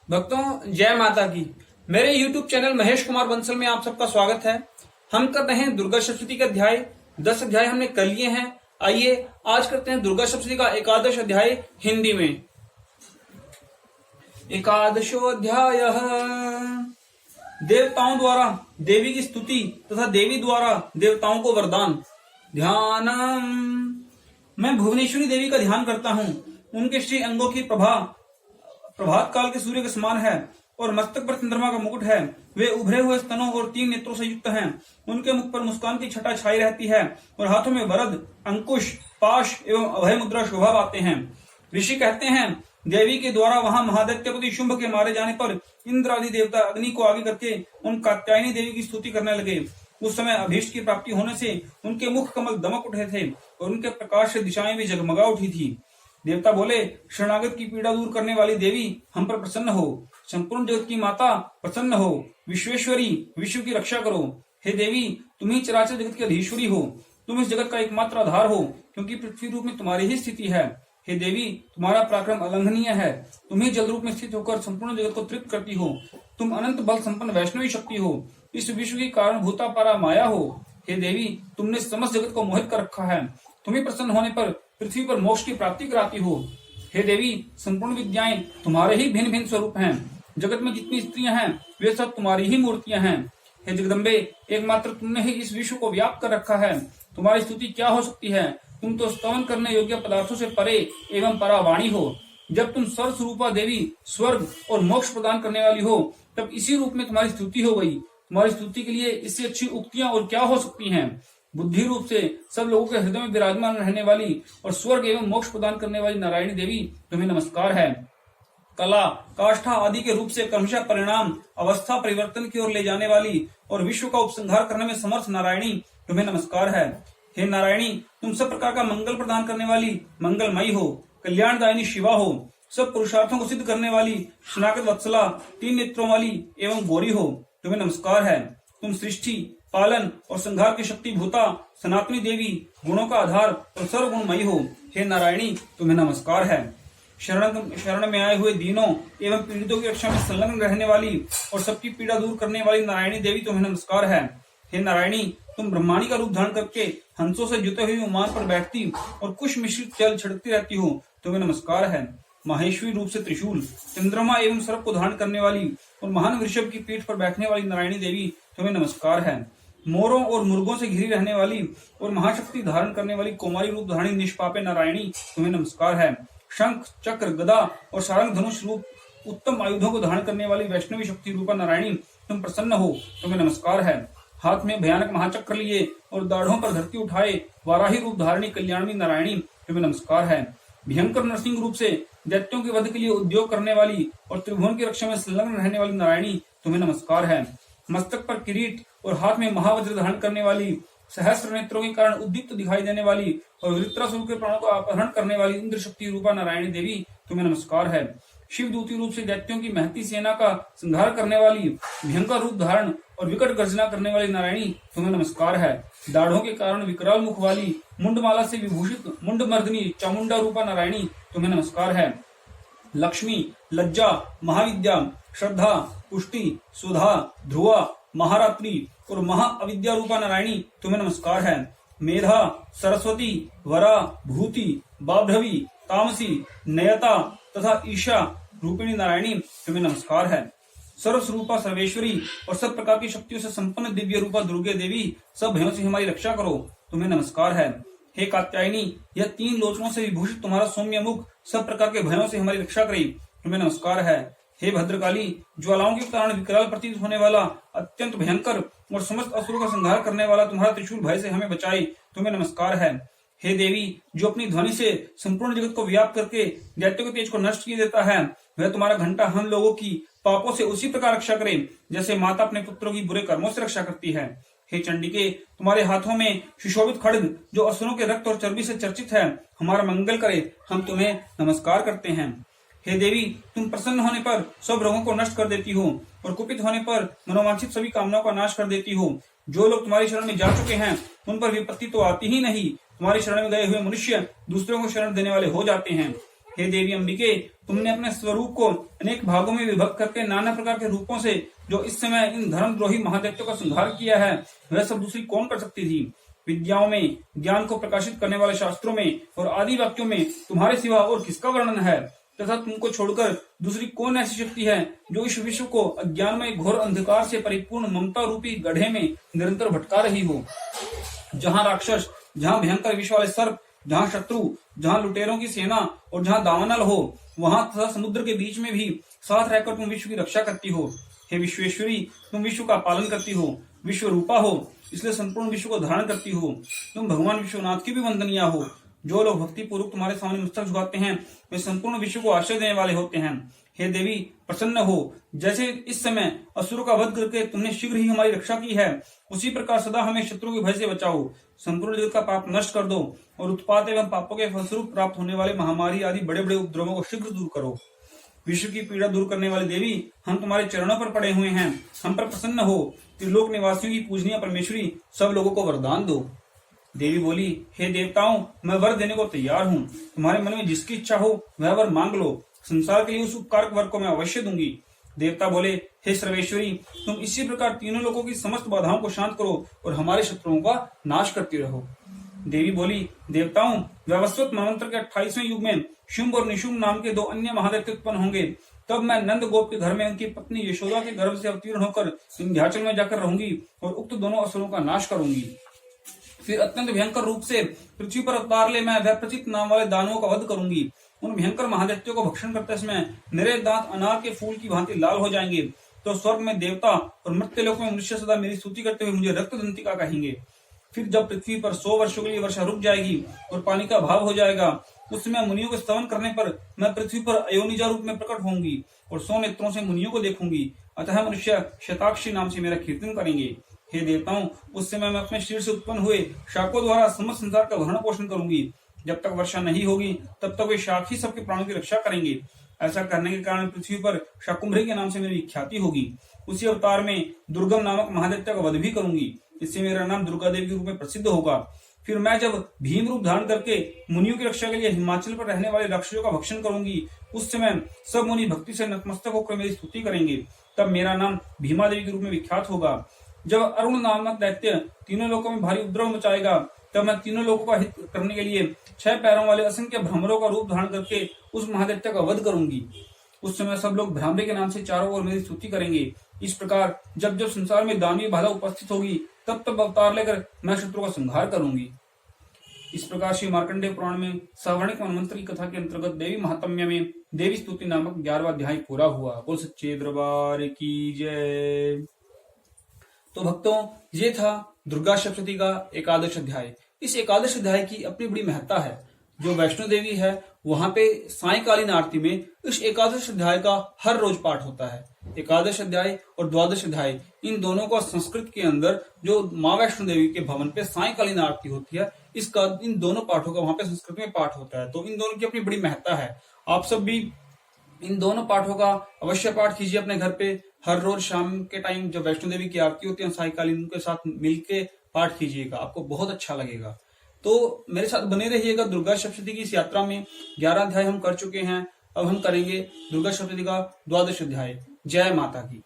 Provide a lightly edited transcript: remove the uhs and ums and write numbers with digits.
भक्तों, जय माता की। मेरे YouTube चैनल महेश कुमार बंसल में आप सबका स्वागत है। हम कर रहे हैं दुर्गा सप्तशती के अध्याय। 10 अध्याय हमने कर लिए हैं। आइए आज करते हैं दुर्गा सप्तशती का एकादश अध्याय हिंदी में। एकादशो अध्याय। देवताओं द्वारा देवी की स्तुति तथा देवी द्वारा देवताओं को वरदान। ध्यानम। मैं भुवनेश्वरी देवी का ध्यान करता हूँ। उनके श्री अंगों की प्रभा प्रभात काल के सूर्य के समान है और मस्तक पर चंद्रमा का मुकुट है। वे उभरे हुए स्तनों और 3 नेत्रों से युक्त हैं। उनके मुख पर मुस्कान की छटा छाई रहती है और हाथों में वरद, अंकुश, पाश एवं अभय मुद्रा शोभा पाते हैं। ऋषि कहते हैं, देवी के द्वारा वहां महादैत्यपति शुंभ के मारे जाने पर इंद्र आदि देवता अग्नि को आगे करके उन कात्यायनी देवी की स्तुति करने लगे। उस समय अभीष्ट की प्राप्ति होने से उनके मुख कमल दमक उठे थे और उनके प्रकाश से दिशाएं भी जगमगा उठी थी। देवता बोले, शरणागत की पीड़ा दूर करने वाली देवी हम पर प्रसन्न हो। संपूर्ण जगत की माता प्रसन्न हो। विश्वेश्वरी, विश्व की रक्षा करो। हे देवी, तुम ही चराचर जगत की अधीश्वरी हो। तुम इस जगत का एकमात्र आधार हो, क्योंकि पृथ्वी रूप में तुम्हारी ही स्थिति है। हे देवी, तुम्हारा पराक्रम अलंघनीय है। तुम ही जल रूप में स्थित होकर संपूर्ण जगत को तृप्त करती हो। तुम अनंत बल संपन्न वैष्णवी शक्ति हो। इस विश्व की कारण भूता पारा माया हो। हे देवी, तुमने समस्त जगत को मोहित कर रखा है। तुम्हें प्रसन्न होने पर पृथ्वी पर मोक्ष की प्राप्ति कराती हो। हे देवी, संपूर्ण विद्याएं तुम्हारे ही भिन्न भिन्न स्वरूप हैं। जगत में जितनी स्त्रियां हैं वे सब तुम्हारी ही मूर्तियां हैं। हे जगदम्बे, एकमात्र तुमने ही इस विश्व को व्याप्त कर रखा है। तुम्हारी स्तुति क्या हो सकती है। तुम तो स्तवन करने योग्य पदार्थों से परे एवं परावाणी हो। जब तुम सर्व स्वरूपा देवी स्वर्ग और मोक्ष प्रदान करने वाली हो, तब इसी रूप में तुम्हारी स्तुति हो गई। तुम्हारी स्तुति के लिए इससे अच्छी उक्तियां और क्या हो सकती हैं। बुद्धि रूप से सब लोगों के हृदय में विराजमान रहने वाली और स्वर्ग एवं मोक्ष प्रदान करने वाली नारायणी देवी तुम्हें नमस्कार है। कला, काष्ठा आदि के रूप से क्रमशः परिणाम अवस्था परिवर्तन की ओर ले जाने वाली और विश्व का उपसंहार करने में समर्थ नारायणी तुम्हें नमस्कार है। हे नारायणी, तुम सब प्रकार का मंगल प्रदान करने वाली मंगलमयी हो। कल्याणदायिनी शिवा हो। सब पुरुषार्थों को सिद्ध करने वाली शनागत वत्सला, 3 नेत्रों वाली एवं गौरी हो। तुम्हें नमस्कार है। तुम सृष्टि, पालन और संहार की शक्ति भूता सनातनी देवी, गुणों का आधार और सर्वगुणमयी हो। हे नारायणी, तुम्हें नमस्कार है। शरण में आए हुए दीनों एवं पीड़ितों की रक्षा में संलग्न रहने वाली और सबकी पीड़ा दूर करने वाली नारायणी देवी तुम्हें नमस्कार है। हे नारायणी, तुम ब्रह्माणी का रूप धारण करके हंसों से जुते हुए विमान पर बैठती और कुश मिश्रित जल छिड़कती रहती हो। तुम्हें नमस्कार है। माहेश्वरी रूप से त्रिशूल, चंद्रमा एवं सर्प को धारण करने वाली और महान वृषभ की पीठ पर बैठने वाली नारायणी देवी तुम्हें नमस्कार है। मोरों और मुर्गों से घिरी रहने वाली और महाशक्ति धारण करने वाली कुमारी रूप धारणी निष्पापे नारायणी तुम्हें नमस्कार है। शंख, चक्र, गदा और सारंग धनुष रूप उत्तम आयुधों को धारण करने वाली वैष्णवी शक्ति रूपा नारायणी तुम प्रसन्न हो। तुम्हें नमस्कार है। हाथ में भयानक महाचक्र लिए और दाढ़ों पर धरती उठाए वाराही रूप धारणी कल्याणी नारायणी तुम्हें नमस्कार है। भयंकर नरसिंह रूप से दैत्यों के वध के लिए उद्योग करने वाली और त्रिभुवन की रक्षा में संलग्न रहने वाली नारायणी तुम्हें नमस्कार है। मस्तक पर किरीट और हाथ में महावज्र धारण करने वाली, सहस्त्र नेत्रों के कारण उद्दीप्त दिखाई देने वाली और वृत्रासुर के प्राणों का अपहरण करने वाली इंद्र शक्ति रूपा नारायणी देवी तुम्हें नमस्कार है। शिव दूती रूप से दैत्यों की महती सेना का संहार करने वाली, भयंकर रूप धारण और विकट गर्जना करने वाली नारायणी तुम्हें नमस्कार है। दाढ़ों के कारण विकराल मुख वाली, मुंडमाला से विभूषित मुंडमर्दिनी चामुंडा रूपा नारायणी तुम्हें नमस्कार है। लक्ष्मी, लज्जा, महाविद्या, श्रद्धा, पुष्टि, सुधा, ध्रुवा, महारात्रि और महाअविद्या रूपा नारायणी तुम्हें नमस्कार है। मेधा, सरस्वती, वरा, भूति, बाभ्रवी, तामसी, नयता तथा ईशा रूपिणी नारायणी तुम्हें नमस्कार है। सर्वस्वरूपा सर्वेश्वरी और सब प्रकार की शक्तियों से संपन्न दिव्य रूपा दुर्गे देवी, सब भयों से हमारी रक्षा करो। तुम्हें नमस्कार है। हे कात्यायनी, यह 3 लोचनों से विभूषित तुम्हारा सौम्य मुख सब प्रकार के भयों से हमारी रक्षा करे। तुम्हें नमस्कार है। हे भद्रकाली, ज्वालाओं के कारण विकराल प्रतीत होने वाला, अत्यंत भयंकर और समस्त असुरों का संहार करने वाला तुम्हारा त्रिशूल भय से हमें बचाए। तुम्हें नमस्कार है। हे देवी, जो अपनी ध्वनि से संपूर्ण जगत को व्याप्त करके दैत्यों के तेज को नष्ट किए देता है, वह तुम्हारा घंटा हम लोगों की पापों से उसी प्रकार रक्षा करे जैसे माता अपने पुत्रों की बुरे कर्मों से रक्षा करती है। हे चंडिके, तुम्हारे हाथों में सुशोभित खड्ग जो असुरों के रक्त और चर्बी से चर्चित है, हमारा मंगल करे। हम तुम्हें नमस्कार करते हैं। हे देवी, तुम प्रसन्न होने पर सब रोगों को नष्ट कर देती हो और कुपित होने पर मनोवांछित सभी कामनाओं का नाश कर देती हो। जो लोग तुम्हारी शरण में जा चुके हैं उन पर विपत्ति तो आती ही नहीं, तुम्हारी शरण में गए हुए मनुष्य दूसरों को शरण देने वाले हो जाते हैं। हे देवी अंबिके, तुमने अपने स्वरूप को अनेक भागों में विभक्त करके नाना प्रकार के रूपों से जो इस समय इन धर्मद्रोही महादैत्यों का संहार किया है, वह सब दूसरी कौन कर सकती थी। विद्याओं में, ज्ञान को प्रकाशित करने वाले शास्त्रों में और आदि वाक्यों में तुम्हारे सिवा और किसका वर्णन है, तथा तुमको छोड़कर दूसरी कौन ऐसी शक्ति है जो इस विश्व को अज्ञानमय घोर अंधकार से परिपूर्ण ममता रूपी गड्ढे में निरंतर भटका रही हो। जहाँ राक्षस, जहाँ भयंकर विष वाले सर्प, जहाँ शत्रु, जहाँ लुटेरों की सेना और जहाँ दावानल हो, वहां तथा समुद्र के बीच में भी साथ रहकर तुम विश्व की रक्षा करती हो। हे विश्वेश्वरी, तुम विश्व का पालन करती हो, विश्व रूपा हो, इसलिए संपूर्ण विश्व को धारण करती हो। तुम भगवान विश्वनाथ की भी वंदनीय हो। जो लोग भक्ति पूर्वक तुम्हारे सामने मस्तक झुकाते हैं, वे संपूर्ण विश्व को आश्रय देने वाले होते हैं। हे देवी, प्रसन्न हो। जैसे इस समय असुरों का वध करके तुमने शीघ्र ही हमारी रक्षा की है, उसी प्रकार सदा हमें शत्रुओं के भय से बचाओ। संपूर्ण जगत का पाप नष्ट कर दो और उत्पात एवं पापों के फलस्वरूप प्राप्त होने वाले महामारी आदि बड़े बड़े उपद्रवों को शीघ्र दूर करो। विश्व की पीड़ा दूर करने वाली देवी, हम तुम्हारे चरणों पर पड़े हुए हैं, हम पर प्रसन्न हो। त्रिलोक निवासियों की पूजनीय परमेश्वरी, सब लोगों को वरदान दो। देवी बोली, हे देवताओं, मैं वर देने को तैयार हूँ। तुम्हारे मन में जिसकी इच्छा हो वह वर मांग लो। संसार के लिए उस उपकार वर को मैं अवश्य दूंगी। देवता बोले, हे सर्वेश्वरी, तुम इसी प्रकार तीनों लोगों की समस्त बाधाओं को शांत करो और हमारे शत्रुओं का नाश करती रहो। देवी बोली, देवताओं, व्यवस्वत मनवंतर के 28वें युग में शुंभ और निशुंभ नाम के 2 अन्य महादैत्य उत्पन्न होंगे। तब मैं नंद गोप के घर में उनकी पत्नी यशोदा के गर्भ से अवतीर्ण होकर विंध्याचल में जाकर रहूंगी और उक्त दोनों असुरों का नाश करूंगी। फिर अत्यंत भयंकर रूप से पृथ्वी पर अवतार ले मैं वैप्रचित नाम वाले दानवों का वध करूंगी। उन भयंकर महादैत्यों को भक्षण करते समय मेरे दांत अनार के फूल की भांति लाल हो जाएंगे। तो स्वर्ग में देवता और मृत्युलोक में मनुष्य सदा मेरी स्तुति करते हुए मुझे रक्त दंतिका कहेंगे। फिर जब पृथ्वी पर 100 वर्षों के लिए वर्षा रुक जाएगी और पानी का अभाव हो जाएगा, उस समय मुनियों के स्तवन करने पर मैं पृथ्वी पर अयोनिजा रूप में प्रकट होंगी और 100 नेत्रों से मुनियों को देखूंगी। अतः मनुष्य शताक्षी नाम से मेरा कीर्तन करेंगे। हे देवताओं, उस समय मैं अपने शरीर से उत्पन्न हुए शाकों द्वारा समस्त संसार का भरण पोषण करूंगी। जब तक वर्षा नहीं होगी तब तक वे शाक ही सबके प्राणों की रक्षा करेंगे। ऐसा करने के कारण पृथ्वी पर शाकुंभरी के नाम से मेरी ख्याति होगी। उसी अवतार में दुर्गम नामक महादैत्य का वध भी करूंगी। इससे मेरा नाम दुर्गा देवी के रूप में प्रसिद्ध होगा। फिर मैं जब भीम रूप धारण करके मुनियों की रक्षा के लिए हिमाचल पर रहने वाले राक्षसों का भक्षण करूंगी, उस समय सब मुनि भक्ति से नतमस्तक होकर मेरी स्तुति करेंगे। तब मेरा नाम भीमा देवी के रूप में विख्यात होगा। जब अरुण नामक दैत्य तीनों लोकों में भारी उपद्रव मचाएगा, तब मैं तीनों लोगों का हित करने के लिए 6 पैरों वाले असंख्य भ्रमरों का रूप धारण करके उस महादैत्य का वध करूंगी। उस समय सब लोग भ्रामरी के नाम से चारों ओर मेरी स्तुति करेंगे। इस प्रकार जब जब संसार में दानवीय बाधा उपस्थित होगी, तब तब अवतार लेकर मैं शत्रुओं का संहार करूंगी। इस प्रकार श्री मार्कंडेय पुराण में सवर्णिक मनवंतर की कथा के अंतर्गत देवी महात्म्य में देवी स्तुति नामक 11वां अध्याय पूरा हुआ। बोल सच्चे दरबार की जय। तो भक्तों, ये था दुर्गा सप्तशती का एकादश अध्याय। इस एकादश अध्याय की अपनी बड़ी महत्ता है। जो वैष्णो देवी है, वहां पे सायकालीन आरती में इस एकादश अध्याय का हर रोज पाठ होता है। एकादश अध्याय और द्वादश अध्याय, इन दोनों का संस्कृत के अंदर जो माँ वैष्णो देवी के भवन पे सायकालीन आरती होती है, इसका इन दोनों पाठों का वहां पे संस्कृत में पाठ होता है। तो इन दोनों की अपनी बड़ी महत्ता है। आप सब भी इन दोनों पाठों का अवश्य पाठ कीजिए अपने घर पे। हर रोज शाम के टाइम जब वैष्णो देवी की आरती होती है सायकालीन, उनके साथ मिलके पाठ कीजिएगा, आपको बहुत अच्छा लगेगा। तो मेरे साथ बने रहिएगा दुर्गा सप्तशती की इस यात्रा में। 11 अध्याय हम कर चुके हैं, अब हम करेंगे दुर्गा सप्तशती का द्वादश अध्याय। जय माता की।